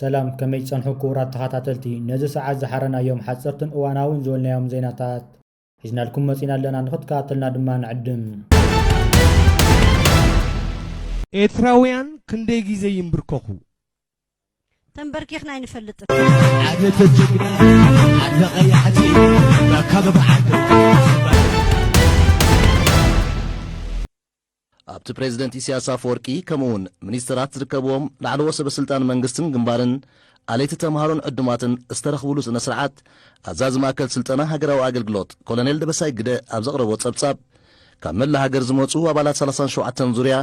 سلام كمي تصنحو كورات تخاتاتلتي نزي ساعات زحرنا يوم حصرتن اواناون زولنا يوم زيناتات حزنا لكم مسينا لنا نخد كاتلنا دما نعدم ኤርትራውያን ክንደይ ጊዜ ይምብርከኹ ተንበርኪኽና ይንፈልጥ ዓደተ ጅግና ዓደቀያሕቲ ባካበ ዓደ ኣብቲ ፕሬዝደንት ኢሳያስ አፈወርቂ ከምኡውን ሚኒስትራት ዝርከብዎም ላዕለዎ ሰበስልጣን መንግስትን ግንባርን አለይቲ ተምሃሮን ዕዱማትን ዝተረኽብሉ ስነ ስርዓት ኣዛዚ ማእከል ስልጠና ሃገራዊ ኣገልግሎት ኮሎኔል ደበሳይ ግደ ኣብ ዘቕረቦ ጸብጻብ ካብ መላ ሃገር ዝመፁ ኣባላት 37 ዙርያ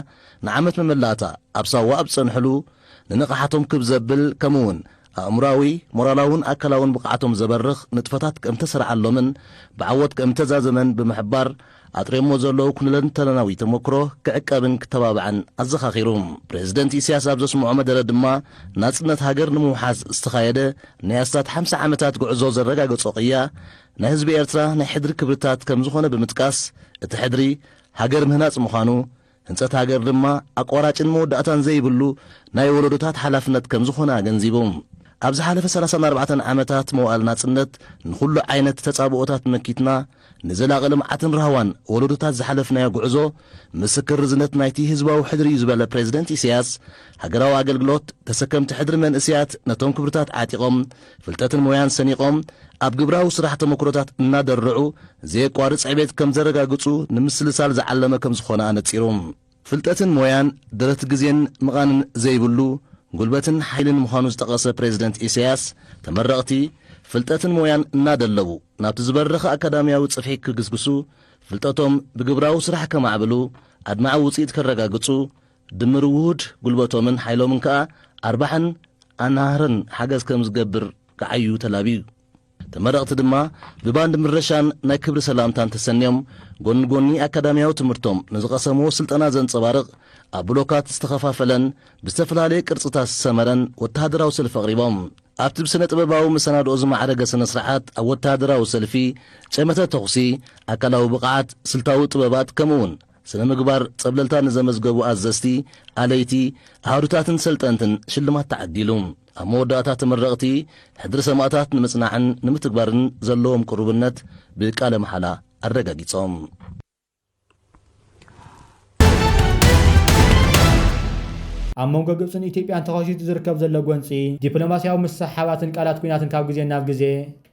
ንዓመት መመላእታ ኣብ ሳዋ ኣብ ጸንሕሉ ንንቕሓቶም ክብ ዘብል ከምኡውን ኣእምራዊ ሞራላውን ኣካላውን ብቕዓቶም ዘበርኽ ንጥፈታት ከም ተሰርዓሎምን ብዓወት ከም ተዛዘመን ብምሕባር ኣጥሬሞ ዘለዉ ኩነለን ተለናዊ ተመክሮ ክዕቀብን ክተባብዓን ኣዘኻኺሩ ፕሬዝደንት ኢሳያስ ኣብ ዘስምዖ መደረ ድማ ናጽነት ሃገር ንምውሓዝ ዝተኻየደ ናይ ኣስታት 50 ዓመታት ጉዕዞ ዘረጋገጾ ቅያ ናይ ህዝቢ ኤርትራ ናይ ሕድሪ ክብርታት ከም ዝኾነ ብምጥቃስ እቲ ሕድሪ ሃገር ምህናጽ ምዃኑ ህንጸት ሃገር ድማ ኣቋራጭን መወዳእታን ዘይብሉ ናይ ወለዶታት ሓላፍነት ከም ዝኾነ ኣገንዚቦም ኣብ ዝሓለፈ 34 ዓመታት መዋዕል ናጽነት ንኹሉ ዓይነት ተጻብኦታት መኪትና ንዘላቒ ልምዓትን ረህዋን ወለዶታት ዝሓለፍናዮ ጉዕዞ ምስክር ርዝነት ናይቲ ህዝባዊ ሕድሪ እዩ ዝበለ ፕሬዝደንት ኢሳያስ ሃገራዊ ኣገልግሎት ተሰከምቲ ሕድሪ መንእስያት ነቶም ክብርታት ዓጢቖም ፍልጠትን ሞያን ሰኒቖም ኣብ ግብራዊ ስራሕ ተመክሮታት እናደርዑ ዘየቋርጽ ዕቤት ከም ዘረጋግጹ ንምስልሳል ዝዓለመ ከም ዝኾነ ኣነጺሩ ፍልጠትን ሞያን ደረት ግዜን ምቓንን ዘይብሉ ጉልበትን ሓይልን ምዃኑ ዝጠቐሰ ፕሬዝደንት ኢሳያስ ተመረቕቲ ፍልጠትን ሞያን እናደለቡ ናብቲ ዝበረኸ ኣካዳምያዊ ጽፍሒ ክግስግሱ ፍልጠቶም ብግብራዊ ስራሕ ከማዕብሉ ኣድማዕ ውፅኢት ከረጋግጹ ድምር ውሁድ ጉልበቶምን ሓይሎምን ከዓ ኣርባሕን ኣናህርን ሓገዝ ከም ዝገብር ክዓዩ ተላቢዩ ተመረቕቲ ድማ ብባንድ ምረሻን ናይ ክብሪ ሰላምታን ተሰንዮም ጎኒ ጎኒ ኣካዳምያዊ ትምህርቶም ንዝቐሰምዎ ስልጠና ዘንጸባርቕ ኣብ ብሎካት ዝተኸፋፈለን ብዝተፈላለየ ቅርጽታት ዝሰመረን ወተሃደራዊ ሰልፊ ኣቕሪቦም ኣብቲ ብስነ ጥበባዊ መሰናድኦ ዝማዕረገ ስነ ስርዓት ኣብ ወተሃደራዊ ሰልፊ ጨመተ ተኹሲ ኣካላዊ ብቕዓት ስልታዊ ጥበባት ከምኡውን ስነ ምግባር ጸብለልታ ንዘመዝገቡ ኣዘዝቲ ኣለይቲ ኣሃዱታትን ሰልጠንትን ሽልማት ተዓዲሉ ኣብ መወዳእታ ተመረቕቲ ሕድሪ ሰማዕታት ንምጽናዕን ንምትግባርን ዘለዎም ቅርብነት ብቃለ መሓላ ኣረጋጊጾም ኣብ መንጎ ግብፅን ኢትዮጵያን ተኸሲቱ ዝርከብ ዘሎ ጎንፂ ዲፕሎማስያዊ ምሳሓባትን ቃላት ኩናትን ካብ ግዜ ናብ ግዜ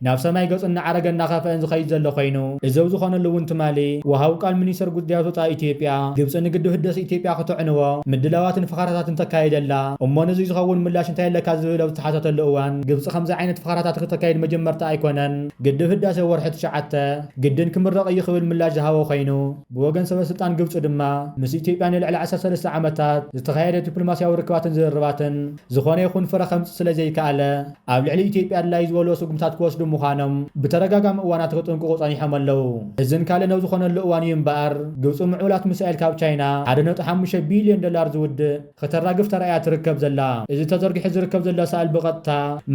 ናብ ሰማይ ገጽ እናዓረገ እናኸፍአን ዝኸይድ ዘሎ ኮይኑ እዚ ኣብ ዝኾነሉ እውን ትማሊ ወሃዊ ቃል ሚኒስትር ጉዳያት ወፃኢ ኢትዮጵያ ግብፂ ንግድብ ህዳሴ ኢትዮጵያ ክትዕንዎ ምድላዋትን ፍኻራታትን ተካይደላ እሞ ነዚ ዝኸውን ምላሽ እንታይ ኣለካ ዝብል ኣብ ዝተሓተተሉ እዋን ግብፂ ከምዚ ዓይነት ፍኻራታት ክተካይድ መጀመርታ ኣይኮነን ግድብ ህዳሴ ወርሒ 9 ግድን ክምረቕ እዩ ክብል ምላሽ ዝሃቦ ኮይኑ ብወገን ሰበስልጣን ግብፂ ድማ ምስ ኢትዮጵያ ንልዕሊ 13 ዓመታት ዝተኻየደ ዲፕሎማስያዊ ርክባትን ዝርባትን ዝኾነ ይኹን ፍረ ከምፂ ስለ ዘይከኣለ ኣብ ልዕሊ ኢትዮጵያ ኣድላይ ዝበሎ ስጉምታት ክወስዱ ምዃኖም ብተረጋጋሚ እዋናት ክጥንቅቑ ጸኒሖም ኣለዉ እዝን ካልእ ናብ ዝኾነሉ እዋን እዩ እምበኣር ግብፂ ምዕቡላት ሚሳኤል ካብ ቻይና 1.5 ቢልዮን ዶላር ዝውድእ ከተራግፍ ተረእያ ትርከብ ዘላ እዚ ተዘርጊሑ ዝርከብ ዘሎ ሰኣል ብቐጥታ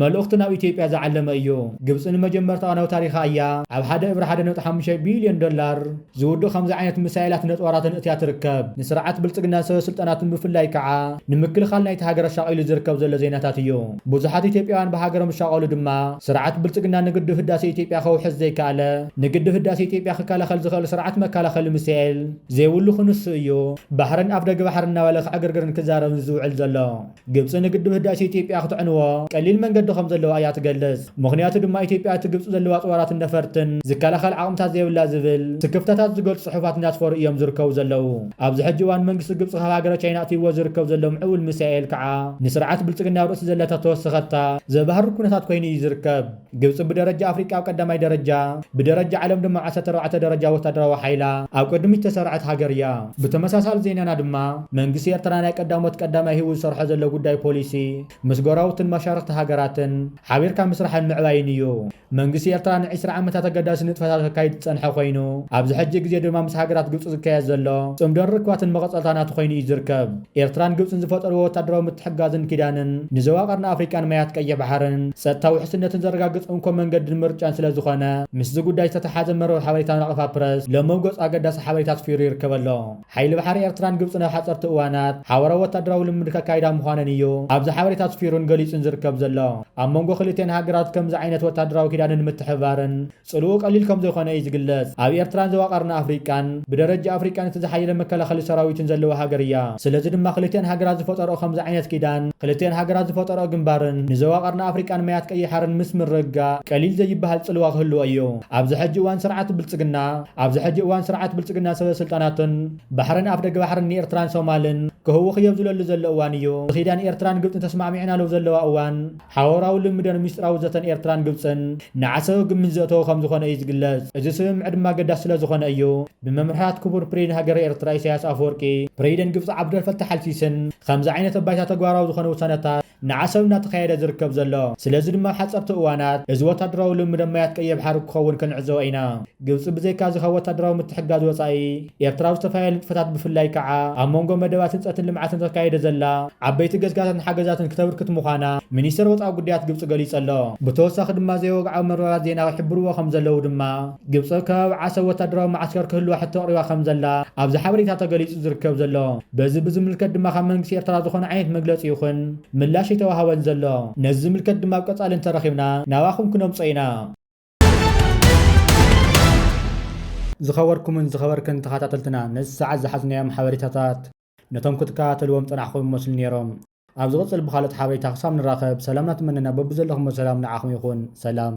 መልእኽቲ ናብ ኢትዮጵያ ዝዓለመ እዩ ግብፂ ንመጀመርታ እዋናዊ ታሪኻ እያ ኣብ 1.5 ቢልዮን ዶላር ዝውድእ ከምዚ ዓይነት ሚሳኤላት ነጥዋራትን እትያ ትርከብ ንስርዓት ብልጽግና ሰበስልጣናትን ብፍላይ ከዓ ንምክልኻል ናይቲ ሃገር ሻቒሉ ዝርከብ ዘሎ ዜናታት እዩ ብዙሓት ኢትዮጵያውያን ብሃገሮም ሻቐሉ ድማ ስርዓት ብልጽግና ንግድብ ህዳሴ ኢትዮጵያ ከውሕዝ ዘይከኣለ ንግድብ ህዳሴ ኢትዮጵያ ክከላኸል ዝኽእል ስርዓት መከላኸሊ ሚሳኤል ዘይብሉ ክንሱ እዩ ባሕርን ኣፍ ደገ ባሕር እናበለ ክዕግርግርን ክዛረብን ዝውዕል ዘሎ ግብፂ ንግድብ ህዳሴ ኢትዮጵያ ክትዕንዎ ቀሊል መንገዲ ከም ዘለዋ እያ ትገልጽ ምኽንያቱ ድማ ኢትዮጵያ እቲ ግብፂ ዘለዋ ጸወራትን ነፈርትን ዝከላኸል ዓቕምታት ዘይብላ ዝብል ትክፍተታት ዝገልጹ ጽሑፋት እናስፈሩ እዮም ዝርከቡ ዘለዉ ኣብዚ ሕጂ እዋን መንግስቲ ግብፂ ካብ ሃገረ ቻይና እትይዎ ዝርከብ ዘሎ ምዕቡል ሚሳኤል ከዓ ንስርዓት ብልጽግና ርእሲ ዘለታ ተወሰኸታ ዘባህር ኩነታት ኮይኑ እዩ ዝርከብ ግብፂ ብደረጃ ኣፍሪቃ ኣብ ቀዳማይ ደረጃ ብደረጃ ዓለም ድማ 14 ደረጃ ወታደራዊ ሓይላ ኣብ ቅድሚት ተሰርዐት ሃገር እያ ብተመሳሳሊ ዜናና ድማ መንግስቲ ኤርትራ ናይ ቀዳማይ ሂቡ ዝሰርሖ ዘሎ ጉዳይ ፖሊሲ ምስ ጎረቤትን መሻርክቲ ሃገራትን ሓቢርካ ምስራሕን ምዕባይን እዩ መንግስቲ ኤርትራ ን20 ዓመታት ኣገዳሲ ንጥፈታት ከካይድ ዝጸንሐ ኮይኑ ኣብዚ ሕጂ ግዜ ድማ ምስ ሃገራት ግብፂ ዝካየድ ዘሎ ጽምዶን ርክባትን መቐጸልታናቱ ኮይኑ እዩ ዝርከብ ኤርትራን ግብፅን ዝፈጠርዎ ወታደራዊ ምትሕግጋዝን ኪዳንን ንዘዋ ቀርኒ ኣፍሪቃን ማያት ቀይሕ ባሕርን ጸጥታዊ ውሕስነትን ዘረጋግጽ እንኮ መንገድን ምርጫን ስለ ዝኾነ ምስ ጉዳይ ዝተተሓዘ መርበብ ሓበሬታ ነቐፋ ፕረስ ለመውገጽ ኣገዳሲ ሓበሬታ ተፊሩ ይርከብ ኣሎ። ሓይሊ ባሕሪ ኤርትራን ግብፅን ኣብ ሓጸርቲ እዋናት ሓበራዊ ወታደራዊ ልምምድ ከካይዳ ምዃነን እዩ ኣብዚ ሓበሬታ ተፊሩን ገሊጹን ዝርከብ ዘሎ። ኣብ መንጎ ክልቴን ሃገራት ከምዚ ዓይነት ወታደራዊ ኪዳንን ምትሕብባርን ጽልኡ ቀሊል ከም ዘይኮነ እዩ ዝግለጽ። ኣብ ኤርትራን ዘዋቐርና ኣፍሪቃን ብደረጃ ኣፍሪቃን እቲ ዝሓየለ መከላኸሊ ሰራዊትን ዘለዋ ሃገር እያ። ስለዚ ድማ ክልቴን ሃገራት ዝፈጠረኦ ከምዚ ዓይነት ኪዳን ክልቴን ሃገራት ዝፈጠረኦ ግንባርን ንዘዋቐርና ኣፍሪቃን ማያት ቀይሓርን ምስ ምርጋ ቀሊል ዘይበሃል ጽልዋ ክህልዎ እዩ። ኣብዚ ሕጂ እዋን ስርዓት ብልጽግና ሰበስልጣናትን ባሕርን ኣፍ ደገ ባሕርን ንኤርትራን ሶማልን ክህውኽ የብዝለሉ ዘሎ እዋን እዩ። ብኺዳን ኤርትራን ግብፅን ተስማዕሚዕና ለው ዘለዋ እዋን ሓበራዊ ልምድን ምስጢራዊ ዘተን ኤርትራን ግብፅን ንዓሰብ ግምን ዘእተው ከም ዝኾነ እዩ ዝግለጽ። እዚ ስምምዕ ድማ ኣገዳሲ ስለ ዝኾነ እዩ ብመምርሕታት ክቡር ፕሬዚደንት ሃገር ኤርትራ ኢሳያስ ኣፈወርቂ ፕሬዚደንት ግብፂ ዓብደልፈታሕ አልሲሲን ከምዚ ዓይነት ኣባይታ ተግባራዊ ዝኾነ ውሳነታት ንዓሰብ እናተኻየደ ዝርከብ ዘሎ። ስለዚ ድማ ሓጸርቲ እዋናት እዚ ወታደራዊ ልምድ ማያት ቀይሕ ባሕሪ ክኸውን ክንዕዘቦ ኢና። ግብፂ ብዘይካ እዚ ካብ ወታደራዊ ምትሕጋዝ ወፃኢ ኤርትራ ዝተፈላለዩ ንጥፈታት ብፍላይ ከዓ ኣብ መንጎ መደባት ህንፀትን ልምዓትን ተካየደ ዘላ ዓበይቲ ገዝጋታትን ሓገዛትን ክተብርክት ምዃና ሚኒስትር ወፃኢ ጉዳያት ግብፂ ገሊጹ ኣሎ። ብተወሳኺ ድማ ዘይወግዓዊ መርበባት ዜና ይሕብርዎ ከም ዘለዉ ድማ ግብፂ ከባቢ ዓሰብ ወታደራዊ ማዓስከር ክህልዋ ሕቶ ኣቕሪባ ከም ዘላ ኣብዚ ሓበሬታ ተገሊጹ ዝርከብ ዘሎ። በዚ ብዝምልከት ድማ ካብ መንግስቲ ኤርትራ ዝኾነ ዓይነት መግለፂ ይኹን ምላሽ የተዋሃበን ዘሎ። ነዚ ዝምልከት ድማ ኣብ ቀጻሊ እንተረኺብና ናባኹም ክነምፀ ኢና። ዝኸበርኩምን ዝኸበርከን ተኸታተልትና ነዚ ሰዓት ዝሓዝናዮም ሓበሬታታት ነቶም ክትከታተልዎም ፀናሕኩም ይመስሉ ነይሮም። ኣብ ዝቕፅል ብኻልኦት ሓበሬታ ክሳብ ንራኸብ ሰላምና ትመነና። በብዘለኹም ሰላም ንዓኹም ይኹን። ሰላም